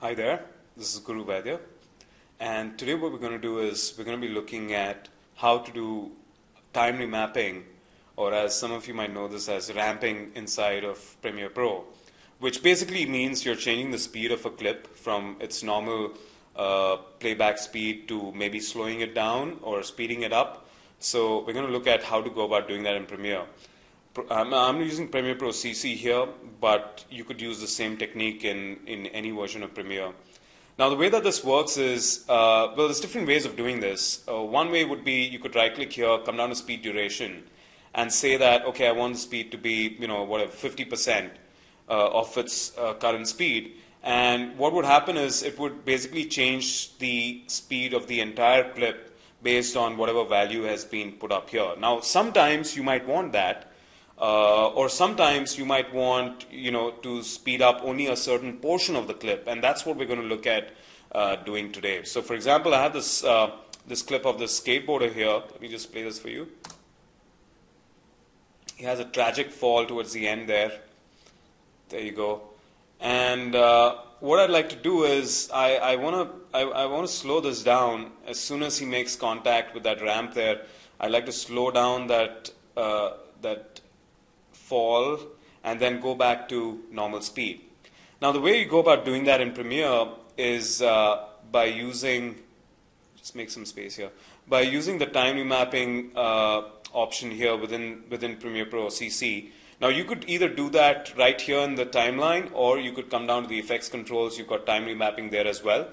Hi there, this is Guru Vaidya, and today what we're going to do is we're going to be looking at how to do time remapping, or as some of you might know this as ramping inside of Premiere Pro, which basically means you're changing the speed of a clip from its normal playback speed to maybe slowing it down or speeding it up. So we're going to look at how to go about doing that in Premiere. I'm using Premiere Pro CC here, but you could use the same technique in any version of Premiere. Now the way that this works is, well, there's different ways of doing this. One way would be you could right click here, come down to speed duration, and say that, okay, I want the speed to be, whatever, 50% of its current speed. And what would happen is it would basically change the speed of the entire clip based on whatever value has been put up here. Now sometimes you might want that. Or sometimes you might want, to speed up only a certain portion of the clip, and that's what we're going to look at doing today. So, for example, I have this this clip of this skateboarder here. Let me just play this for you. He has a tragic fall towards the end there. There you go. And what I'd like to do is I want to slow this down as soon as he makes contact with that ramp there. I'd like to slow down that fall and then go back to normal speed. Now the way you go about doing that in Premiere is by using, just make some space here, by using the time remapping option here within Premiere Pro CC. Now you could either do that right here in the timeline, or you could come down to the effects controls. You've got time remapping there as well.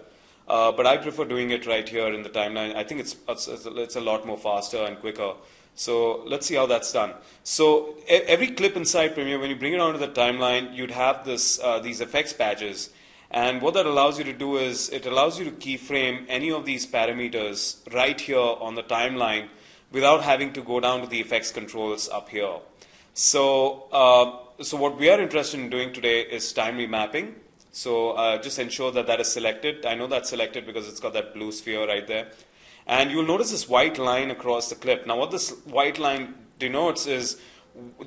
But I prefer doing it right here in the timeline. I think it's a lot more faster and quicker. So let's see how that's done. So every clip inside Premiere, when you bring it onto the timeline, you'd have these effects badges. And what that allows you to do is it allows you to keyframe any of these parameters right here on the timeline without having to go down to the effects controls up here. So, so what we are interested in doing today is time remapping. So just ensure that that is selected. I know that's selected because it's got that blue sphere right there. And you'll notice this white line across the clip. Now what this white line denotes is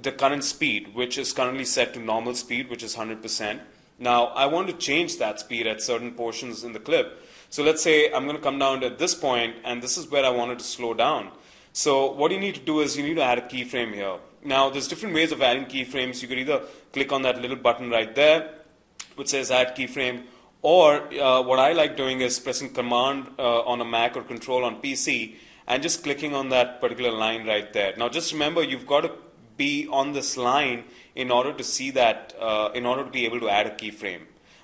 the current speed, which is currently set to normal speed, which is 100%. Now I want to change that speed at certain portions in the clip. So let's say I'm going to come down to this point, and this is where I wanted to slow down. So what you need to do is you need to add a keyframe here. Now there's different ways of adding keyframes. You could either click on that little button right there, which says add keyframe, or what I like doing is pressing Command on a Mac or Control on PC and just clicking on that particular line right there. Now just remember, you've got to be on this line in order to see that, in order to be able to add a keyframe.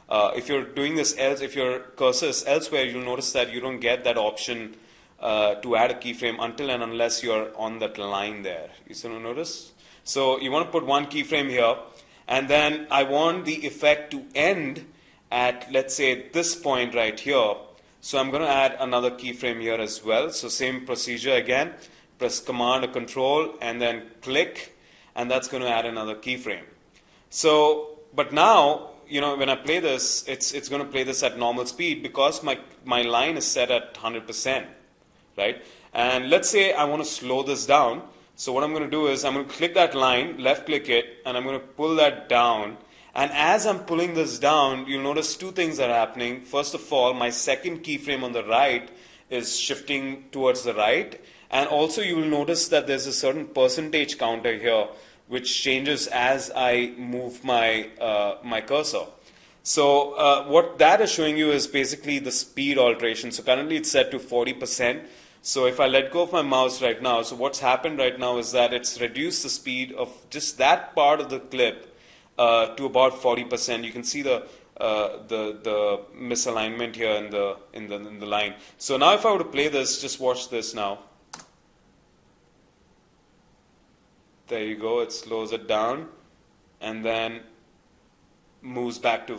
If you're doing this else, if your cursor is elsewhere, you'll notice that you don't get that option to add a keyframe until and unless you're on that line there. You still notice? So you want to put one keyframe here, and then I want the effect to end at, let's say, this point right here. So I'm going to add another keyframe here as well. So same procedure again, press Command or Control and then click, and that's going to add another keyframe. So, but now, when I play this, it's going to play this at normal speed because my line is set at 100%, right? And let's say I want to slow this down. So what I'm going to do is I'm going to click that line, left click it, and I'm going to pull that down. And as I'm pulling this down, you'll notice two things are happening. First of all, my second keyframe on the right is shifting towards the right. And also you will notice that there's a certain percentage counter here which changes as I move my, my cursor. So what that is showing you is basically the speed alteration. So currently it's set to 40%. So if I let go of my mouse right now, so what's happened right now is that it's reduced the speed of just that part of the clip to about 40%. You can see the misalignment here in the line. So now if I were to play this, just watch this now. There you go. It slows it down and then moves back to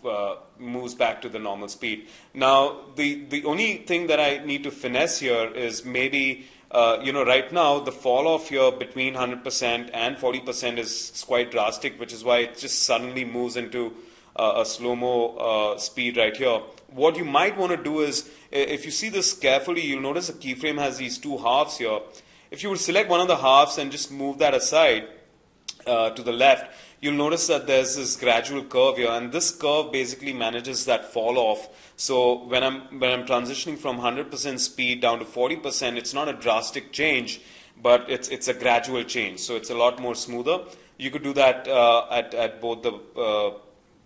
the normal speed. Now the only thing that I need to finesse here is maybe right now the fall off here between 100% and 40% is quite drastic, which is why it just suddenly moves into a slow-mo speed right here. What you might want to do is, if you see this carefully, you'll notice the keyframe has these two halves here. If you would select one of the halves and just move that aside to the left, you'll notice that there's this gradual curve here, and this curve basically manages that fall off. So when I'm transitioning from 100% speed down to 40%, it's not a drastic change, but it's a gradual change. So it's a lot more smoother. You could do that at both the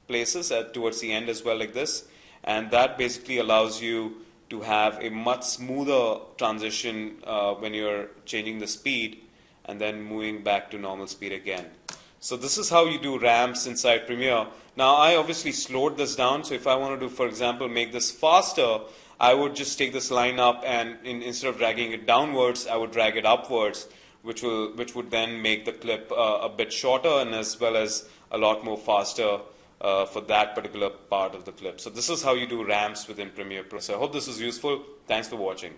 places, towards the end as well, like this, and that basically allows you to have a much smoother transition when you're changing the speed and then moving back to normal speed again. So this is how you do ramps inside Premiere. Now I obviously slowed this down, so if I want to do, for example, make this faster, I would just take this line up, and instead of dragging it downwards, I would drag it upwards, which would then make the clip a bit shorter and as well as a lot more faster for that particular part of the clip. So this is how you do ramps within Premiere Pro. So I hope this was useful. Thanks for watching.